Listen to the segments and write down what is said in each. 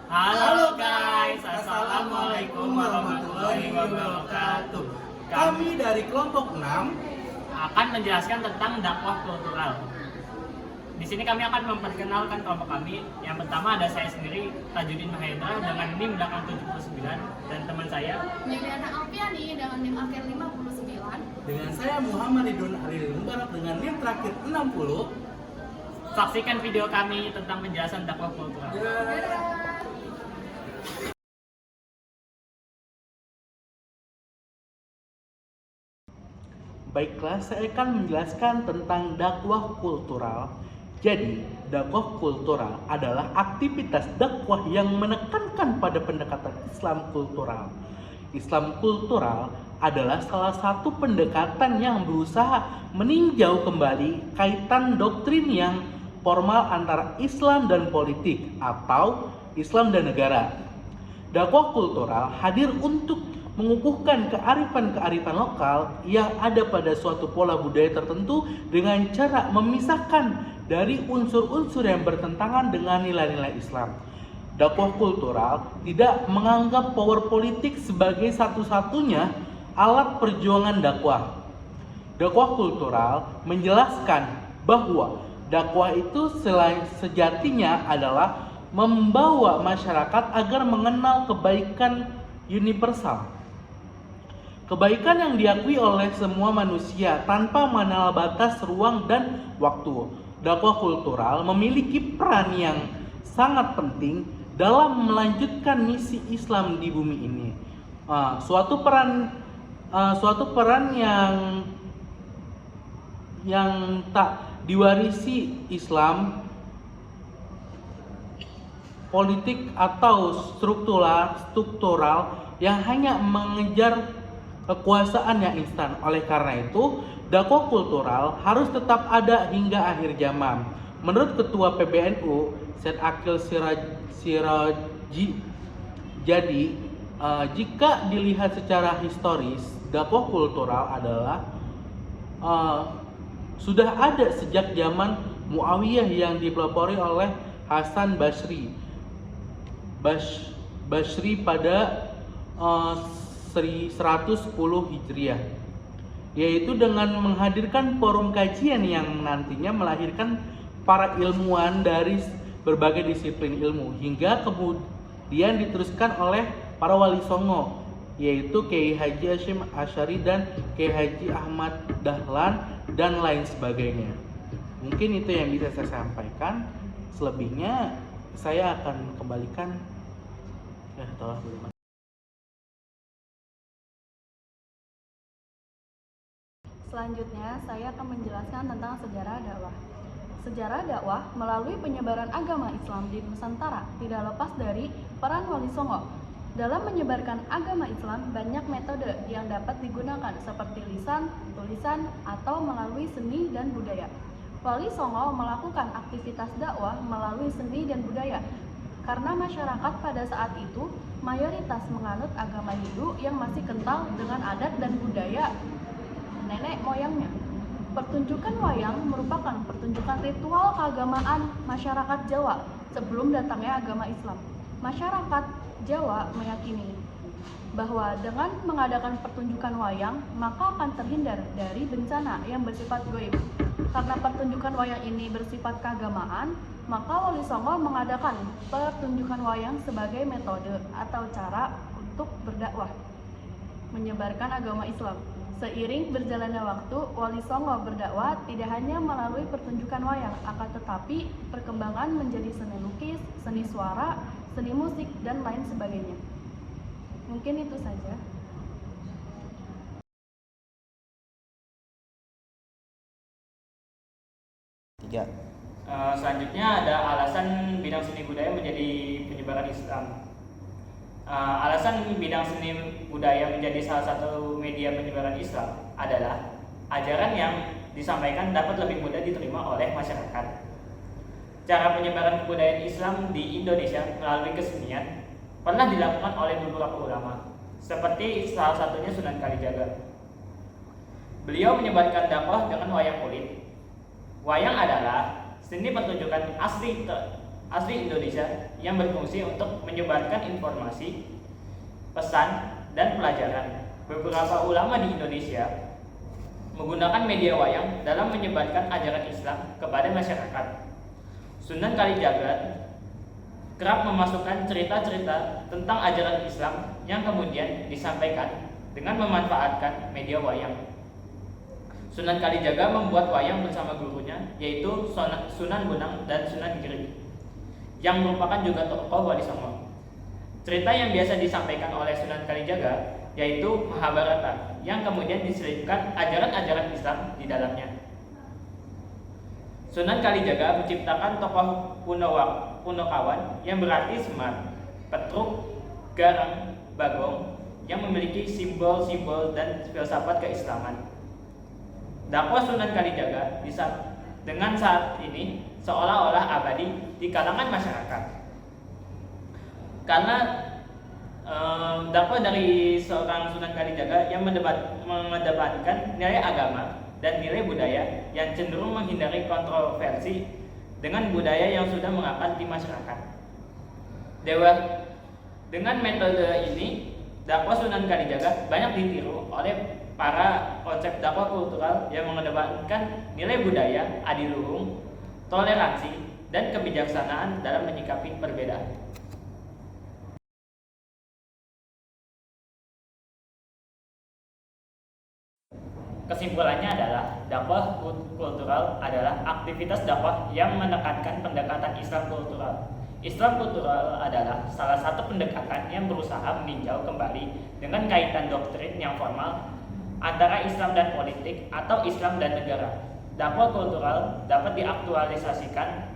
Halo guys, Assalamualaikum warahmatullahi wabarakatuh. Kami dari kelompok 6 Akan menjelaskan tentang dakwah kultural. Di sini kami akan memperkenalkan kelompok kami. Yang pertama ada saya sendiri, Tajudin Mahendra dengan NIM belakang 79, dan teman saya Juliana Alfiani dengan NIM akhir 59. dengan saya Muhammad Ridwan Halil Mubarak dengan NIM terakhir 60. Saksikan video kami tentang penjelasan dakwah kultural. Baiklah, saya akan menjelaskan tentang dakwah kultural. Jadi, dakwah kultural adalah aktivitas dakwah yang menekankan pada pendekatan Islam kultural. Islam kultural adalah salah satu pendekatan yang berusaha meninjau kembali kaitan doktrin yang formal antara Islam dan politik atau Islam dan negara. Dakwah kultural hadir untuk mengukuhkan kearifan-kearifan lokal yang ada pada suatu pola budaya tertentu dengan cara memisahkan dari unsur-unsur yang bertentangan dengan nilai-nilai Islam. Dakwah kultural tidak menganggap power politik sebagai satu-satunya alat perjuangan dakwah. Dakwah kultural menjelaskan bahwa dakwah itu sejatinya adalah membawa masyarakat agar mengenal kebaikan universal. Kebaikan yang diakui oleh semua manusia tanpa mengenal batas ruang dan waktu. Dakwah kultural memiliki peran yang sangat penting dalam melanjutkan misi Islam di bumi ini. Suatu peran yang tak diwarisi Islam, politik atau struktural yang hanya mengejar kekuasaan yang instan. Oleh karena itu, dakwah kultural harus tetap ada hingga akhir zaman. Menurut Ketua PBNU, Syed Aqil Siraji, jadi jika dilihat secara historis, dakwah kultural adalah sudah ada sejak zaman Muawiyah yang dipelopori oleh Hasan Basri pada 110 Hijriah, yaitu dengan menghadirkan forum kajian yang nantinya melahirkan para ilmuwan dari berbagai disiplin ilmu, hingga kemudian diteruskan oleh para wali songo, yaitu Kiai Haji Hasyim Asy'ari dan Kiai Haji Ahmad Dahlan dan lain sebagainya. Mungkin itu yang bisa saya sampaikan. Selebihnya saya akan kembalikan tolong. Selanjutnya, saya akan menjelaskan tentang sejarah dakwah. Sejarah dakwah melalui penyebaran agama Islam di Nusantara tidak lepas dari peran Wali Songo. Dalam menyebarkan agama Islam, banyak metode yang dapat digunakan seperti lisan, tulisan, atau melalui seni dan budaya. Wali Songo melakukan aktivitas dakwah melalui seni dan budaya karena masyarakat pada saat itu mayoritas menganut agama Hindu yang masih kental dengan adat dan budaya nenek moyangnya. Pertunjukan wayang merupakan pertunjukan ritual keagamaan masyarakat Jawa sebelum datangnya agama Islam. Masyarakat Jawa meyakini bahwa dengan mengadakan pertunjukan wayang, maka akan terhindar dari bencana yang bersifat gaib. Karena pertunjukan wayang ini bersifat keagamaan, maka Wali Songo mengadakan pertunjukan wayang sebagai metode atau cara untuk berdakwah, menyebarkan agama Islam. Seiring berjalannya waktu, Wali Songo berdakwah tidak hanya melalui pertunjukan wayang, akan tetapi perkembangan menjadi seni lukis, seni suara, seni musik, dan lain sebagainya. Mungkin itu saja. Selanjutnya ada alasan bidang seni budaya menjadi penyebaran Islam. Alasan bidang seni budaya menjadi salah satu media penyebaran Islam adalah ajaran yang disampaikan dapat lebih mudah diterima oleh masyarakat. Cara penyebaran kebudayaan Islam di Indonesia melalui kesenian pernah dilakukan oleh beberapa ulama, seperti salah satunya Sunan Kalijaga. Beliau menyebarkan dakwah dengan wayang kulit. Wayang adalah seni pertunjukan asli asli Indonesia yang berfungsi untuk menyebarkan informasi, pesan, dan pelajaran. Beberapa ulama di Indonesia menggunakan media wayang dalam menyebarkan ajaran Islam kepada masyarakat. Sunan Kalijaga kerap memasukkan cerita-cerita tentang ajaran Islam yang kemudian disampaikan dengan memanfaatkan media wayang. Sunan Kalijaga membuat wayang bersama gurunya, yaitu Sunan Bonang dan Sunan Giri, yang merupakan juga tokoh Wali Songo. Cerita yang biasa disampaikan oleh Sunan Kalijaga yaitu Mahabharata, yang kemudian diselipkan ajaran-ajaran Islam di dalamnya. Sunan Kalijaga menciptakan tokoh Punokawan yang berarti Semar, Petruk, Garang, Bagong, yang memiliki simbol-simbol dan filsafat keislaman. Dakwah Sunan Kalijaga dengan saat ini seolah-olah abadi di kalangan masyarakat. Karena dakwah dari seorang Sunan Kalijaga yang mengedepankan nilai agama dan nilai budaya yang cenderung menghindari kontroversi dengan budaya yang sudah mengakar di masyarakat. Dengan metode ini, dakwah Sunan Kalijaga banyak ditiru oleh para konsep dakwah kultural yang mengedepankan nilai budaya, adiluhung, toleransi, dan kebijaksanaan dalam menyikapi perbedaan. Kesimpulannya adalah dakwah kultural adalah aktivitas dakwah yang menekankan pendekatan Islam kultural. Islam kultural adalah salah satu pendekatan yang berusaha meninjau kembali dengan kaitan doktrin yang formal antara Islam dan politik atau Islam dan negara. Dakwah kultural dapat diaktualisasikan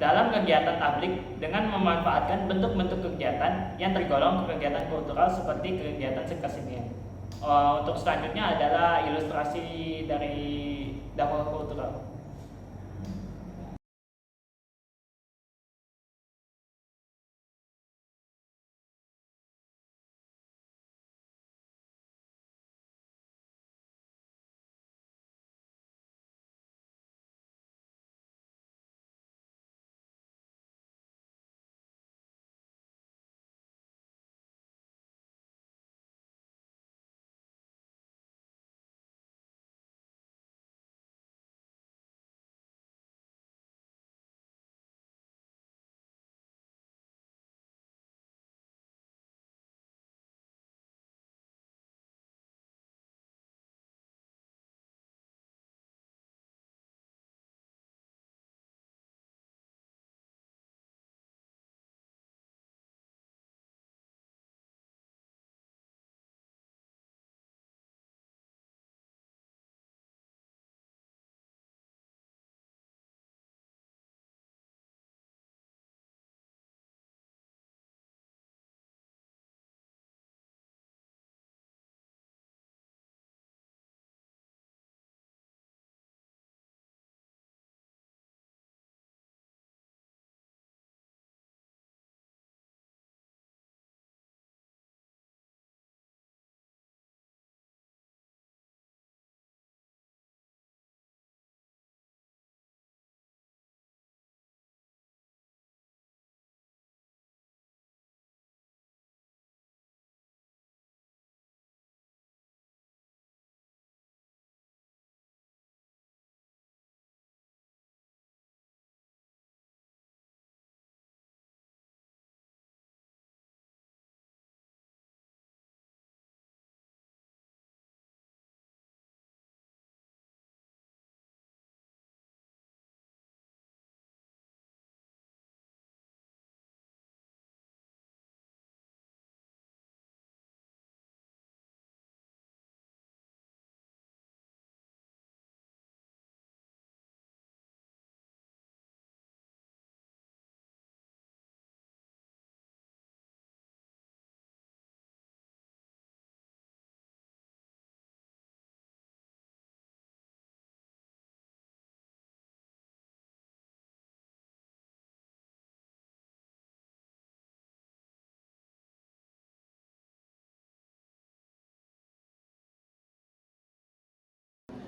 dalam kegiatan tablik dengan memanfaatkan bentuk-bentuk kegiatan yang tergolong kegiatan kultural seperti kegiatan kesenian. Untuk selanjutnya adalah ilustrasi dari dakwah kultural.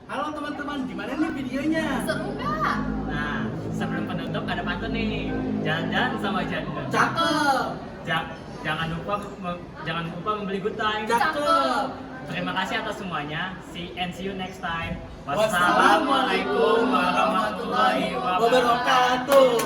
Halo teman-teman, gimana nih videonya? Seru nggak? Nah, sebelum penutup ada pantun nih. Jalan-jalan sama janda. Cakep. Jangan lupa membeli good time. Cakep. Terima kasih atas semuanya. See you next time. Wassalamualaikum warahmatullahi wabarakatuh.